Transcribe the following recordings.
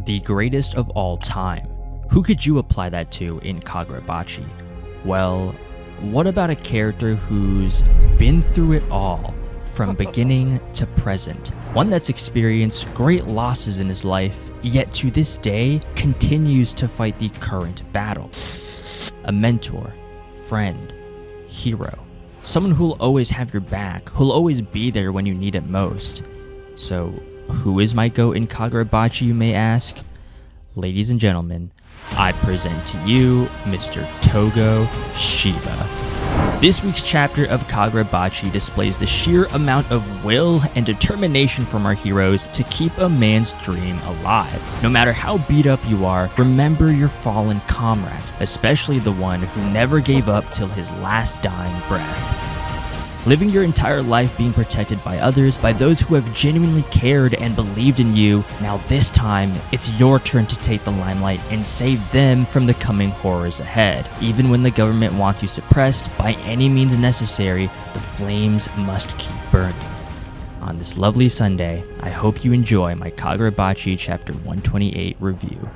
the greatest of all time. Who could you apply that to in Kagurabachi? Well, what about a character who's been through it all, from beginning to present? One that's experienced great losses in his life, yet to this day continues to fight the current battle. A mentor, friend, hero. Someone who'll always have your back, who'll always be there when you need it most. So, who is my GOAT in Kagurabachi, you may ask? Ladies and gentlemen, I present to you Mr. Togo Shiba. This week's chapter of Kagurabachi displays the sheer amount of will and determination from our heroes to keep a man's dream alive. No matter how beat up you are, remember your fallen comrades, especially the one who never gave up till his last dying breath. Living your entire life being protected by others, by those who have genuinely cared and believed in you. Now this time, it's your turn to take the limelight and save them from the coming horrors ahead. Even when the government wants you suppressed, by any means necessary, the flames must keep burning. On this lovely Sunday, I hope you enjoy my Kagurabachi Chapter 128 review.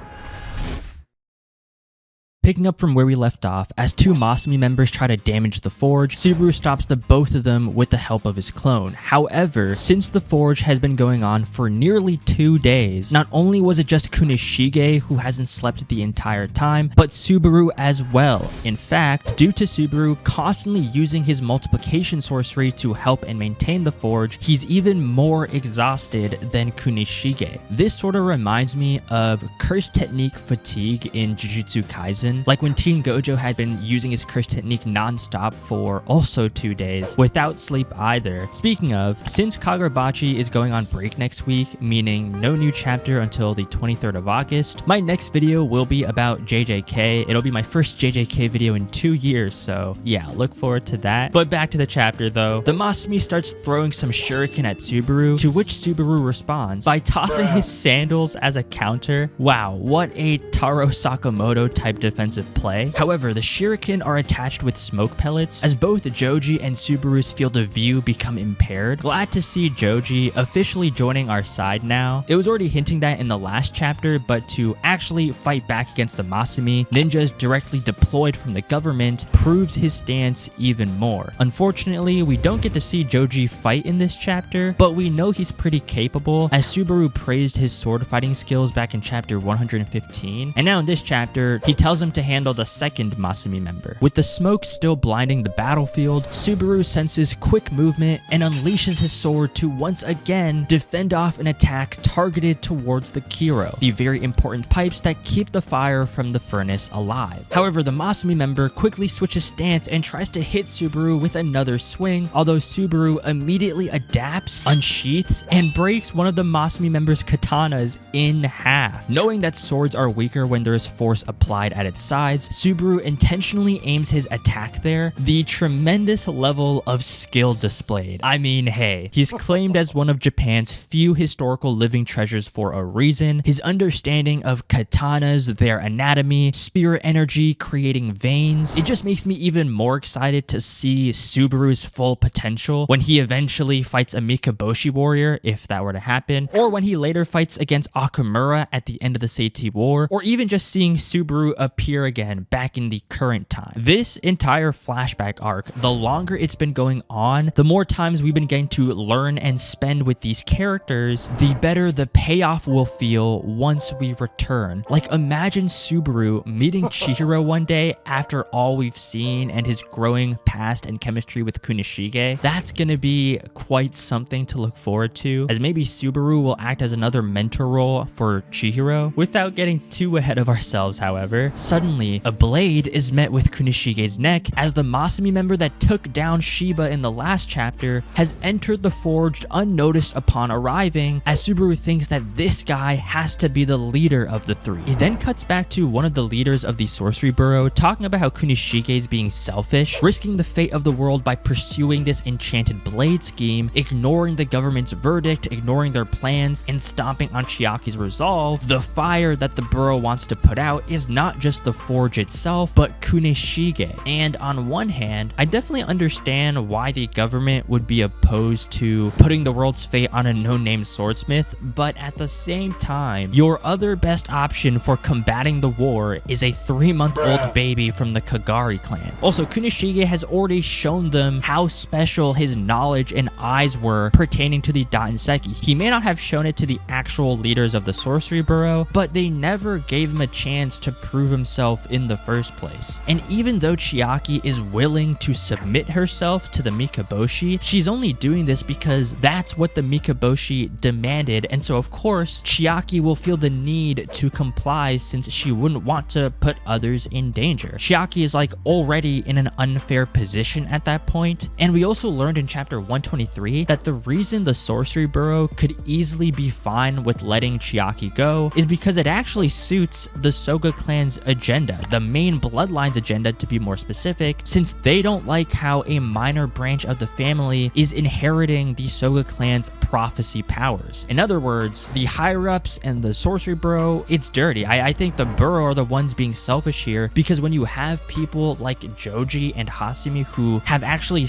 Picking up from where we left off, as two Masumi members try to damage the forge, Subaru stops the both of them with the help of his clone. However, since the forge has been going on for nearly 2 days, not only was it just Kunishige who hasn't slept the entire time, but Subaru as well. In fact, due to Subaru constantly using his multiplication sorcery to help and maintain the forge, he's even more exhausted than Kunishige. This sort of reminds me of curse technique fatigue in Jujutsu Kaisen. Like when Teen Gojo had been using his curse technique non-stop for also 2 days, without sleep either. Speaking of, since Kagurabachi is going on break next week, meaning no new chapter until the 23rd of August, my next video will be about JJK. It'll be my first JJK video in 2 years, so yeah, look forward to that. But back to the chapter though. The Masumi starts throwing some shuriken at Subaru, to which Subaru responds by tossing his sandals as a counter. Wow, what a Taro Sakamoto type defensive play. However, the shuriken are attached with smoke pellets, as both Joji and Subaru's field of view become impaired. Glad to see Joji officially joining our side now. It was already hinting that in the last chapter, but to actually fight back against the Masumi, ninjas directly deployed from the government, proves his stance even more. Unfortunately, we don't get to see Joji fight in this chapter, but we know he's pretty capable, as Subaru praised his sword fighting skills back in chapter 115, and now in this chapter, he tells him to handle the second Masumi member. With the smoke still blinding the battlefield, Subaru senses quick movement and unleashes his sword to once again defend off an attack targeted towards the Kiro, the very important pipes that keep the fire from the furnace alive. However, the Masumi member quickly switches stance and tries to hit Subaru with another swing, although Subaru immediately adapts, unsheaths, and breaks one of the Masumi member's katanas in half. Knowing that swords are weaker when there is force applied at its sides, Subaru intentionally aims his attack there. The tremendous level of skill displayed. I mean, hey, he's claimed as one of Japan's few historical living treasures for a reason. His understanding of katanas, their anatomy, spirit energy, creating veins. It just makes me even more excited to see Subaru's full potential when he eventually fights a Mikaboshi warrior, if that were to happen, or when he later fights against Akamura at the end of the Seiti War, or even just seeing Subaru appear again back in the current time. This entire flashback arc, the longer it's been going on, the more times we've been getting to learn and spend with these characters, the better the payoff will feel once we return. Like, imagine Subaru meeting Chihiro one day after all we've seen and his growing past and chemistry with Kunishige. That's gonna be quite something to look forward to, as maybe Subaru will act as another mentor role for Chihiro. Without getting too ahead of ourselves, however, suddenly a blade is met with Kunishige's neck, as the Masumi member that took down Shiba in the last chapter has entered the forge unnoticed upon arriving, as Subaru thinks that this guy has to be the leader of the three. It then cuts back to one of the leaders of the Sorcery Bureau talking about how Kunishige is being selfish, risking the fate of the world by pursuing this enchanted blade scheme, ignoring the government's verdict, ignoring their plans, and stomping on Chiaki's resolve. The fire that the Bureau wants to put out is not just the forge itself, but Kunishige. And on one hand, I definitely understand why the government would be opposed to putting the world's fate on a no-name swordsmith, but at the same time, your other best option for combating the war is a 3-month-old baby from the Kagari clan. Also, Kunishige has already shown them how special his knowledge and eyes were pertaining to the Danseki. He may not have shown it to the actual leaders of the Sorcery Borough, but they never gave him a chance to prove himself in the first place. And even though Chiaki is willing to submit herself to the Mikaboshi, she's only doing this because that's what the Mikaboshi demanded, and so of course Chiaki will feel the need to comply since she wouldn't want to put others in danger. Chiaki is like already in an unfair position at that point, and we also learned in chapter 123 that the reason the Sorcery Borough could easily be fine with letting Chiaki go is because it actually suits the Soga clan's agenda, the main bloodline's agenda to be more specific, since they don't like how a minor branch of the family is inheriting the Soga clan's prophecy powers. In other words, the higher-ups and the Sorcery Borough, it's dirty. I think the Borough are the ones being selfish here, because when you have people like Joji and Hasumi who have actually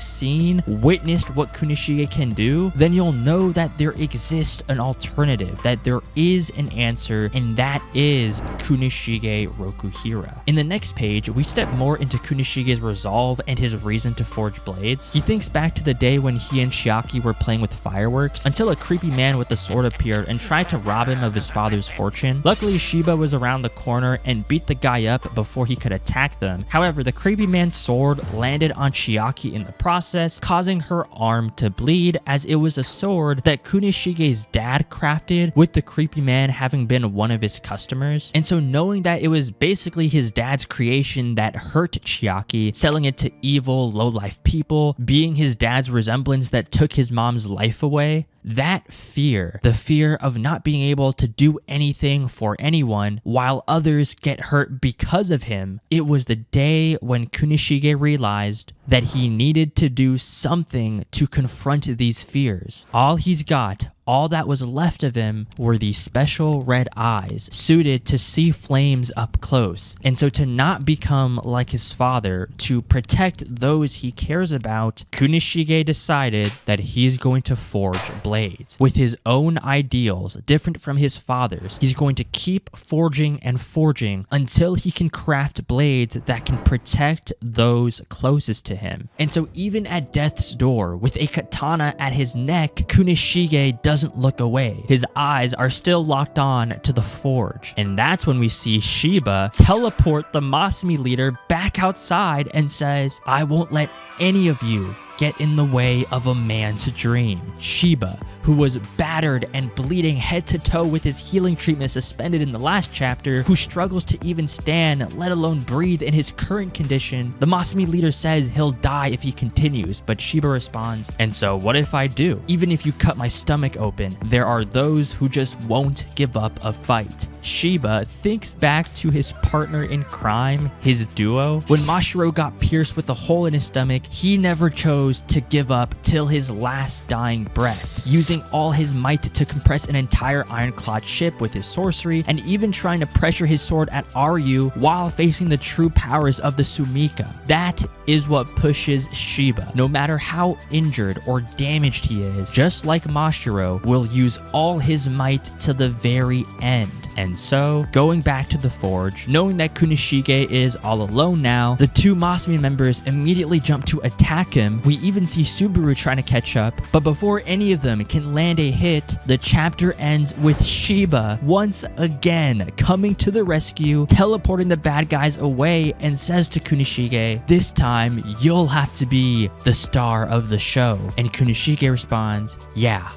witnessed what Kunishige can do, then you'll know that there exists an alternative, that there is an answer, and that is Kunishige Rokuhira. In the next page, we step more into Kunishige's resolve and his reason to forge blades. He thinks back to the day when he and Chiaki were playing with fireworks until a creepy man with a sword appeared and tried to rob him of his father's fortune. Luckily, Shiba was around the corner and beat the guy up before he could attack them. However, the creepy man's sword landed on Chiaki in the process, causing her arm to bleed, as it was a sword that Kunishige's dad crafted, with the creepy man having been one of his customers. And so knowing that it was basically his dad's creation that hurt Chiaki, selling it to evil, low-life people, being his dad's resemblance that took his mom's life away, that fear, the fear of not being able to do anything for anyone while others get hurt because of him, it was the day when Kunishige realized that he needed to do something to confront these fears. All he's got, all that was left of him, were these special red eyes suited to see flames up close. And so to not become like his father, to protect those he cares about, Kunishige decided that he's going to forge blades. With his own ideals, different from his father's, he's going to keep forging and forging until he can craft blades that can protect those closest to him. And so even at death's door, with a katana at his neck, Kunishige doesn't look away. His eyes are still locked on to the forge. And that's when we see Shiba teleport the Masumi leader back outside and says, "I won't let any of you get in the way of a man's dream." Shiba, who was battered and bleeding head to toe with his healing treatment suspended in the last chapter, who struggles to even stand, let alone breathe in his current condition, the Masumi leader says he'll die if he continues, but Shiba responds, "And so what if I do? Even if you cut my stomach open, there are those who just won't give up a fight." Shiba thinks back to his partner in crime, his duo. When Mashiro got pierced with a hole in his stomach, he never chose to give up till his last dying breath, using all his might to compress an entire ironclad ship with his sorcery, and even trying to pressure his sword at Aryu while facing the true powers of the Sumika. That is what pushes Shiba. No matter how injured or damaged he is, just like Mashiro, will use all his might to the very end. And so, going back to the forge, knowing that Kunishige is all alone now, the two Masumi members immediately jump to attack him. We even see Subaru trying to catch up, but before any of them can land a hit, the chapter ends with Shiba once again coming to the rescue, teleporting the bad guys away, and says to Kunishige, "This time, you'll have to be the star of the show." And Kunishige responds, "Yeah,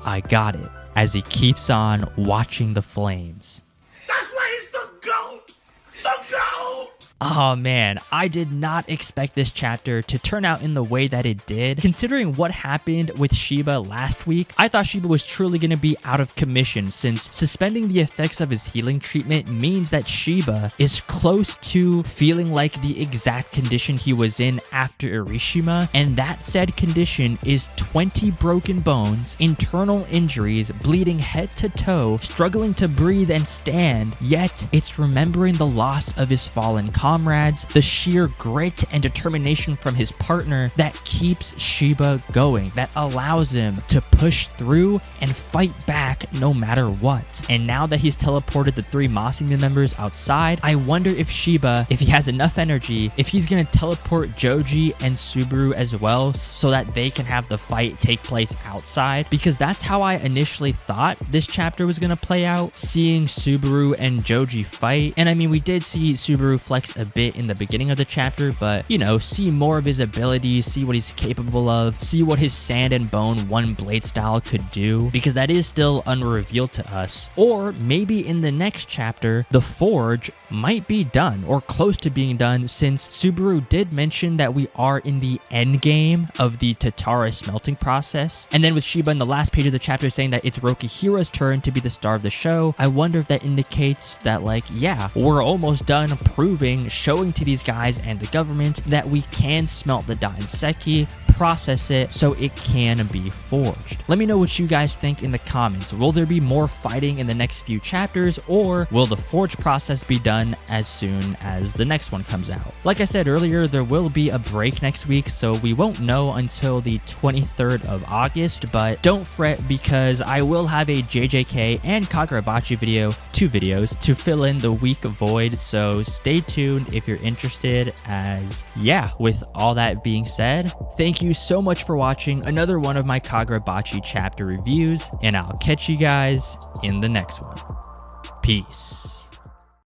I got it," as he keeps on watching the flames. That's why he's the GOAT! The GOAT! Oh man, I did not expect this chapter to turn out in the way that it did. Considering what happened with Shiba last week, I thought Shiba was truly going to be out of commission, since suspending the effects of his healing treatment means that Shiba is close to feeling like the exact condition he was in after Irishima, and that said condition is 20 broken bones, internal injuries, bleeding head to toe, struggling to breathe and stand, yet it's remembering the loss of his fallen comrades, the sheer grit and determination from his partner that keeps Shiba going, that allows him to push through and fight back no matter what. And now that he's teleported the 3 Masumi members outside, I wonder if Shiba, if he has enough energy, if he's gonna teleport Joji and Subaru as well so that they can have the fight take place outside, because that's how I initially thought this chapter was gonna play out, seeing Subaru and Joji fight. And I mean, we did see Subaru flex a bit in the beginning of the chapter, but you know, see more of his abilities, see what he's capable of, see what his sand and bone one blade style could do, because that is still unrevealed to us. Or maybe in the next chapter, the forge might be done or close to being done, since Subaru did mention that we are in the end game of the Tatara smelting process. And then with Shiba in the last page of the chapter saying that it's Rokihira's turn to be the star of the show, I wonder if that indicates that, like, yeah, we're almost done proving, showing to these guys and the government that we can smelt the Dainseki, process it so it can be forged. Let me know what you guys think in the comments. Will there be more fighting in the next few chapters, or will the forge process be done as soon as the next one comes out? Like I said earlier, there will be a break next week, so we won't know until the 23rd of August, but don't fret, because I will have a JJK and Kagurabachi video, 2 videos, to fill in the week void, so stay tuned if you're interested. As yeah, with all that being said, thank you so much for watching another one of my Kagurabachi chapter reviews, and I'll catch you guys in the next one. Peace.